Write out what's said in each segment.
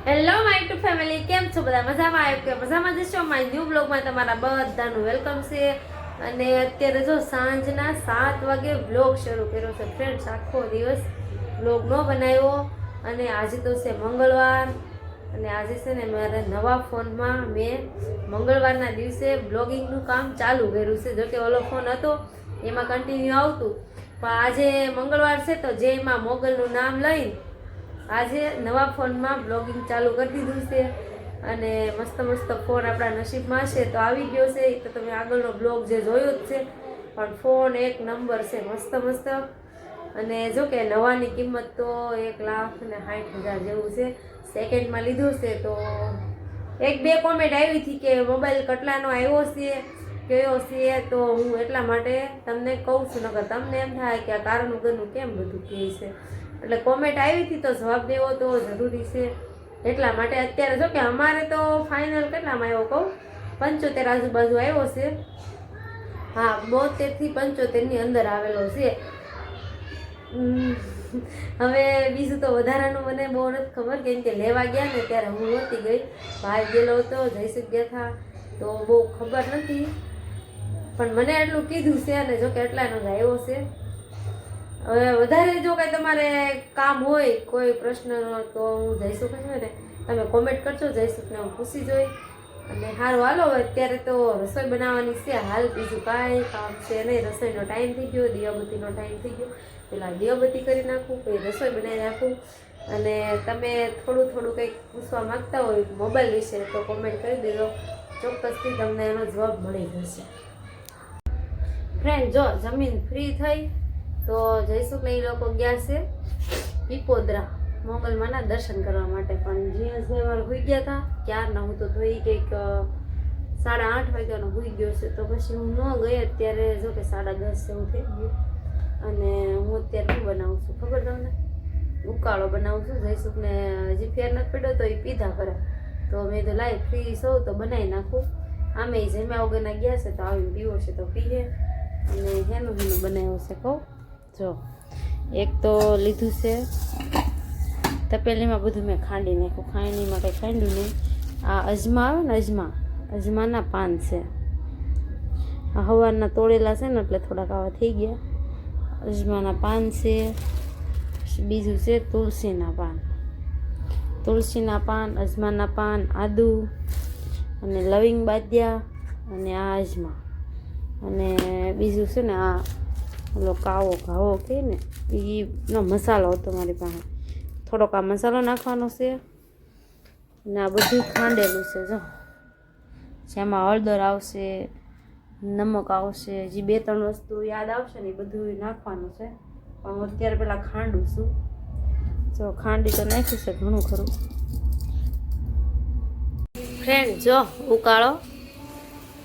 Hello my two family, કેમ છો બધા? મજામાં આવ્યો કે મજામાં જશો? માય ન્યૂ બ્લોગમાં તમારા બધાનું વેલકમ છે. અને અત્યારે જો સાંજના 7 વાગે બ્લોગ શરૂ કર્યો છે ફ્રેન્ડ્સ. આખો દિવસ બ્લોગ ન બનાવ્યો અને આજે તો છે મંગળવાર. અને આજે છે ને મારા નવા ફોનમાં મેં મંગળવારના દિવસે બ્લોગિંગનું કામ ચાલુ કર્યું છે. જોકે ઓલો ફોન હતો એમાં કન્ટિન્યુ આવતું, પણ આજે મંગળવાર છે તો જે એમાં મોગલનું નામ લઈને આજે નવા ફોનમાં બ્લોગિંગ ચાલુ કરી દીધું છે. અને મસ્ત મસ્ત ફોન આપણા નસીબમાં છે તો આવી ગયો છે. તો તમે આગળનો બ્લોગ જે જોયો જ છે, પણ ફોન એક નંબર છે, મસ્ત મસ્ત. અને જો કે નવાની કિંમત તો 1,60,000 જેવું છે. સેકન્ડમાં લીધું છે. તો 1-2 કોમેન્ટ આવી હતી કે મોબાઈલ કેટલાનો આવ્યો છે, કયો છે, તો હું એટલા માટે તમને કહું છું. નકર તમને એમ થાય કે આ કારણ વગરનું કેમ બધું કહે છે. એટલે કોમેન્ટ આવી હતી તો જવાબ દેવો તો જરૂરી છે. એટલા માટે અત્યારે જો કે અમારે તો ફાઇનલ કેટલામાં આવ્યો કહું, 75 આજુબાજુ આવ્યો છે. હા, 72 થી 75ની અંદર આવેલો છે. હવે બીજું તો વધારાનું મને બહુ નથી ખબર, કેમ કે લેવા ગયા ને ત્યારે હું નહોતી ગઈ, ભાઈ ગયેલો હતો, જયસુખ ગયા હતા, તો બહુ ખબર નથી. પણ મને એટલું કીધું છે અને જો કે એટલાનો જ આવ્યો છે. હવે વધારે જો કંઈ તમારે કામ હોય, કોઈ પ્રશ્નનો, તો હું જયસુખ છે ને તમે કોમેન્ટ કરજો, જયસુખને હું પૂછી જોઈ. અને સારું હાલો, અત્યારે તો રસોઈ બનાવવાની છે હાલ, બીજું કાંઈ કામ છે નહીં. રસોઈનો ટાઈમ થઈ ગયો, દીવાબત્તીનો ટાઈમ થઈ ગયો. પેલા દીવાબત્તી કરી નાખું, પછી રસોઈ બનાવી નાખું. અને તમે થોડું થોડું કંઈક પૂછવા માગતા હોય મોબાઈલ વિશે તો કોમેન્ટ કરી દેજો, ચોક્કસથી તમને એનો જવાબ મળી જશે. ફ્રેન્ડ, જો જમીન ફ્રી થઈ તો જયસુખને એ લોકો ગયા છે પીપોદરા મોગલમાના દર્શન કરવા માટે. પણ જીએસભાઈ મારે હોઈ ગયા હતા ક્યારના, હું તો ધોઈ કંઈક 8:30 વાગ્યાનો હોઈ ગયો છે. તો પછી હું ન ગઈ. અત્યારે જો કે 10:30 જેવું થઈ ગયું. અને હું અત્યારે શું બનાવું છું ખબર તમને? ઉકાળો બનાવું છું. જયસુખને હજી ફેર નથી પડ્યો તો એ પીધા કરે, તો મેં તો લાઈ ફ્રી સૌ તો બનાવી નાખું. આમે જમ્યા વગરના ગયા છે તો આવીને પીવો છે તો પીએ. અને હેનું બનાવ્યું છે કહું જો, એક તો લીધું છે તપેલીમાં, બધું મેં ખાંડી નાખ્યું. ખાંડીમાં કંઈ ખાંડ્યું નહીં. આ અજમા આવે ને, અજમાના પાન છે. આ હવારના તોડેલા છે ને એટલે થોડાક આવા થઈ ગયા. અજમાના પાન છે. બીજું છે તુલસીના પાન, અજમાના પાન, આદુ અને લવિંગ બાદિયા અને આ અજમા. અને બીજું છે ને આ ઓલો ઘાવો કહે ને એનો મસાલો હતો મારી પાસે. થોડોક આ મસાલો નાખવાનો છે. અને આ બધું ખાંડેલું છે જો, જેમાં હળદર આવશે, નમક આવશે, જે 2-3 વસ્તુ યાદ આવશે ને એ બધું નાખવાનું છે. પણ હું અત્યારે પેલા ખાંડું છું. જો ખાંડી તો નાખ્યું છે ઘણું ખરું. ફ્રેન્ડ, જો ઉકાળો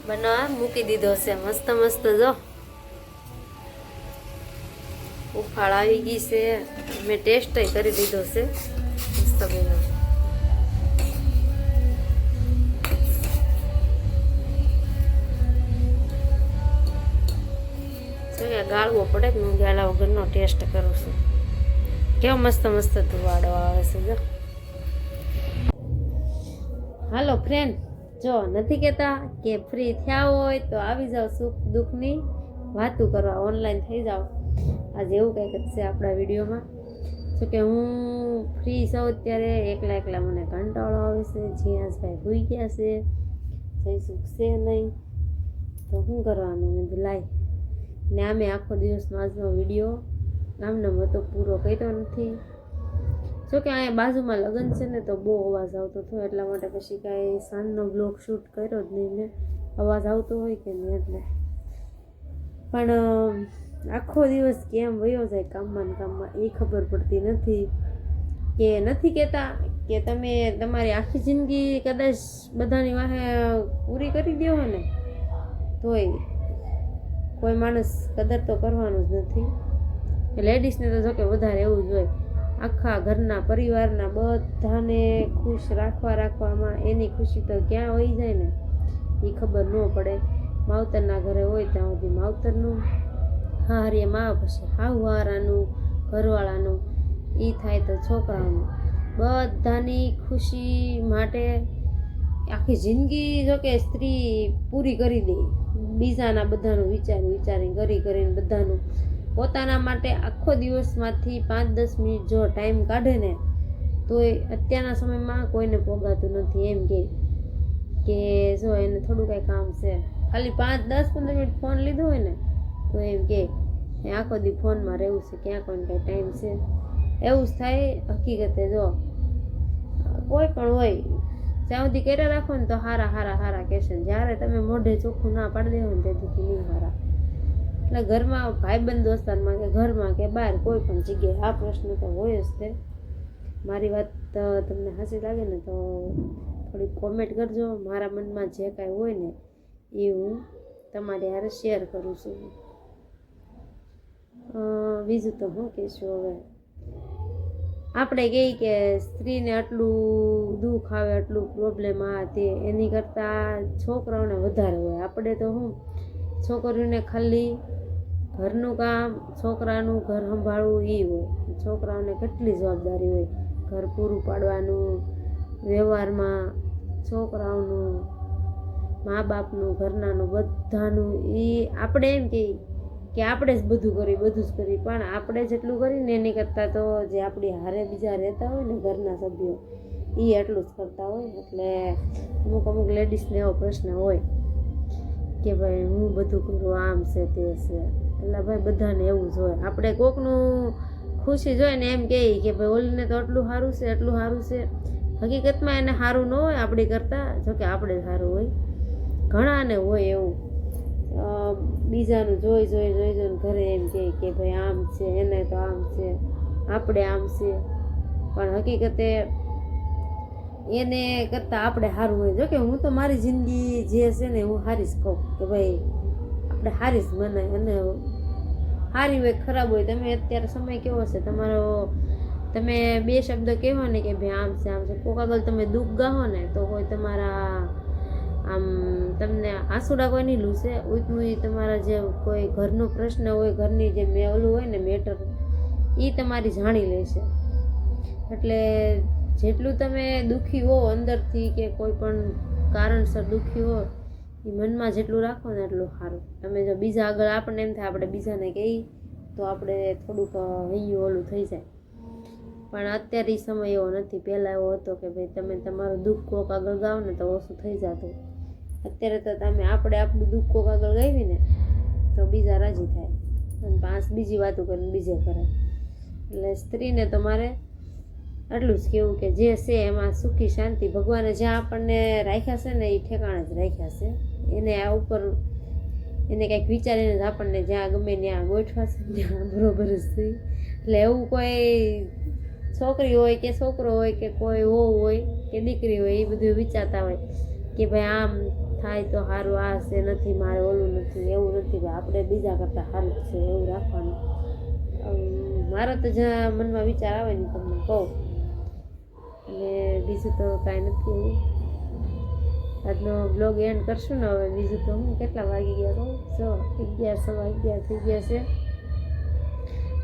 બનાવવા મૂકી દીધો છે મસ્ત મસ્ત. જો ઉફાળ આવી ગઈ છે, મેં ટેસ્ટ કરી દીધો છે મસ્ત બન્યો. ગાળવો પડે કે હું ગાળા વગરનો ટેસ્ટ કરું છું. કેવો મસ્ત મસ્ત ધુવાડો આવે છે જો. હાલો ફ્રેન્ડ, જો નથી કહેતા કે ફ્રી થયા હોય તો આવી જાઓ, સુખ દુઃખની વાતું કરવા ઓનલાઈન થઈ જાઓ. આજે એવું કંઈક છે આપણા વિડીયોમાં. જો કે હું ફ્રી છું અત્યારે, એકલા મને કંટાળો આવે છે. જીયાસભાઈ હોઈ ગયા છે, જયસુખ છે નહીં, તો શું કરવાનું? મેં લાઈ ને આમે આખો દિવસનો આજનો વિડીયો આમને હતો, પૂરો કર્યો નથી. જો કે અહીંયા બાજુમાં લગ્ન છે ને તો બહુ અવાજ આવતો હતો, એટલા માટે પછી કાંઈ સાંજનો બ્લોગ શૂટ કર્યો જ નહીં મેં. અવાજ આવતો હોય કે નહીં એટલે. પણ આખો દિવસ કેમ વયો જાય કામમાં એ ખબર પડતી નથી. કે નથી કહેતા કે તમે તમારી આખી જિંદગી કદાચ બધાની વાહે પૂરી કરી દો ને તોય કોઈ માણસ કદર તો કરવાનું જ નથી. લેડીઝને તો જો કે વધારે એવું જ હોય, આખા ઘરના પરિવારના બધાને ખુશ રાખવામાં એની ખુશી તો ક્યાં હોઈ જાય ને એ ખબર ન પડે. માવતરના ઘરે હોય ત્યાં સુધી માવતરનું, હારે માં પછી હારાનું, ઘરવાળાનું, એ થાય તો છોકરાઓનું. બધાની ખુશી માટે આખી જિંદગી જો કે સ્ત્રી પૂરી કરી દે, બીજાના બધાનું વિચારી કરીને બધાનું પોતાના માટે આખો દિવસમાંથી 5-10 મિનિટ જો ટાઈમ કાઢે ને તો અત્યારના સમયમાં કોઈને પોગાતું નથી. એમ કે જો એને થોડું કાંઈ કામ છે, ખાલી 5-10-15 મિનિટ ફોન લીધો હોય ને તો એમ કે આખો દી ફોનમાં રહેવું છે, ક્યાં કોઈને કાંઈ ટાઈમ છે. એવું જ થાય. હકીકતે જો કોઈ પણ હોય જ્યાં સુધી કર્યા રાખો ને તો હારા કહેશે. જ્યારે તમે મોઢે ચોખ્ખું ના પાડી દેવો ને તેથી નહીં હારા. એટલે ઘરમાં ભાઈબંધ દોસ્તારમાં કે ઘરમાં કે બહાર કોઈ પણ જગ્યાએ આ પ્રશ્ન તો હોય જ તે. મારી વાત તમને હસી લાગે ને તો થોડી કોમેન્ટ કરજો. મારા મનમાં જે કાંઈ હોય ને એ હું તમારી હારે શેર કરું છું. બીજું તો હું કહીશું, હવે આપણે કહીએ કે સ્ત્રીને આટલું દુઃખ આવે, આટલું પ્રોબ્લેમ આ તે, એની કરતાં છોકરાઓને વધારે હોય. આપણે તો શું છોકરીઓને ખાલી ઘરનું કામ, છોકરાનું ઘર સંભાળવું એ હોય. છોકરાઓને કેટલી જવાબદારી હોય, ઘર પૂરું પાડવાનું, વ્યવહારમાં છોકરાઓનું, મા બાપનું, ઘરનાનું, બધાનું. એ આપણે એમ કહીએ કે આપણે જ બધું કરી, પણ આપણે જેટલું કરીને એની કરતાં તો જે આપણી હારે બીજા રહેતા હોય ને ઘરના સભ્યો એ એટલું જ કરતા હોય. એટલે અમુક લેડીઝને એવો પ્રશ્ન હોય કે ભાઈ હું બધું કરું, આમ છે તે છે. એટલે ભાઈ બધાને એવું જ હોય. આપણે કોકનું ખુશી જોઈએ ને એમ કહીએ કે ભાઈ ઓલીને તો એટલું સારું છે. હકીકતમાં એને સારું ન હોય આપણી કરતાં, જોકે આપણે સારું હોય. ઘણાને હોય એવું, બીજાનું જોઈ ઘરે એમ કે ભાઈ આમ છે, એને તો આમ છે, આપણે આમ છે. પણ હકીકતે એને કરતાં આપણે સારું હોય. જોકે હું તો મારી જિંદગી જે છે ને હું સારી જ કહું કે ભાઈ આપણે સારી જ મનાય. અને સારી હોય ખરાબ હોય, તમે અત્યારે સમય કેવો છે તમારો, તમે 2 શબ્દ કહેવો ને કે ભાઈ આમ છે. કોક આગળ તમે દુઃખ ગાહો ને તો કોઈ તમારા આમ તમને આંસુડા કોઈ નહીં લૂસે. ઉતનું તમારા જે કોઈ ઘરનો પ્રશ્ન હોય, ઘરની જે ઓલું હોય ને મેટર, એ તમારી જાણી લેશે. એટલે જેટલું તમે દુઃખી હો અંદરથી કે કોઈ પણ કારણસર દુઃખી હો, એ મનમાં જેટલું રાખો ને એટલું સારું. તમે જો બીજા આગળ આપણને એમ થાય આપણે બીજાને કહીએ તો આપણે થોડુંક હૈયું ઓલું થઈ જાય. પણ અત્યારે એ સમય એવો નથી. પહેલાં એવો હતો કે ભાઈ તમે તમારું દુઃખ કોક આગળ ગાઓ ને તો ઓછું થઈ જતું. અત્યારે તો તમે આપણે આપણું દુઃખ કોક આગળ ગાવી ને તો બીજા રાજી થાય અને 5 બીજી વાતો કરીને બીજે કરે. એટલે સ્ત્રીને તો મારે એટલું જ કહેવું કે જે છે એમાં સુખી શાંતિ ભગવાને જ્યાં આપણને રાખ્યા છે ને એ ઠેકાણે જ રાખ્યા છે. એને આ ઉપર એને કંઈક વિચારીને જ આપણને જ્યાં ગમે ત્યાં ગોઠવા છે ત્યાં બરોબર જ થઈ. એટલે એવું કોઈ છોકરી હોય કે છોકરો હોય કે કોઈ વહુ હોય કે દીકરી હોય એ બધું વિચારતા હોય કે ભાઈ આમ થાય તો સારું, આ છે નથી મારે ઓલું નથી, એવું નથી. ભાઈ આપણે બીજા કરતાં સારું છે એવું રાખવાનું. મારો તો જ્યાં મનમાં વિચાર આવે ને તમને કહું. અને બીજું તો કાંઈ નથી એવું. આજનો બ્લોગ એન્ડ કરશું ને હવે. બીજું તો હું કેટલા વાગી ગયા કહું, જો 11:11 થઈ ગયા છે.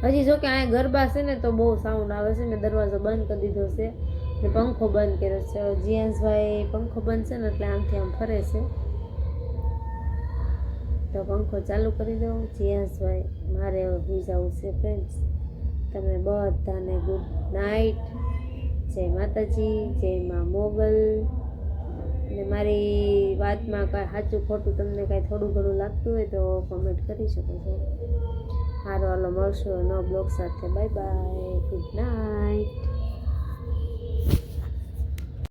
હજી જો કે અહીંયા ગરબા છે ને તો બહુ સાઉન્ડ આવે છે. મેં દરવાજો બંધ કરી દીધો છે ને પંખો બંધ કર્યો છે. જીયાંશભાઈ પંખો બંધ છે ને એટલે આમથી આમ ફરે છે તો પંખો ચાલુ કરી દઉં. જીયાંશભાઈ મારે હવે સુઈ જવું છે. ફ્રેન્ડ્સ, તમે બધાને ગુડ નાઇટ. જય માતાજી, જય મા મોગલ. અને મારી વાતમાં કાંઈ સાચું ખોટું તમને કાંઈ થોડું ઘણું લાગતું હોય તો કોમેન્ટ કરી શકો છો. સારું, હાલો મળશું નવા બ્લોગ સાથે. Bye bye, good night.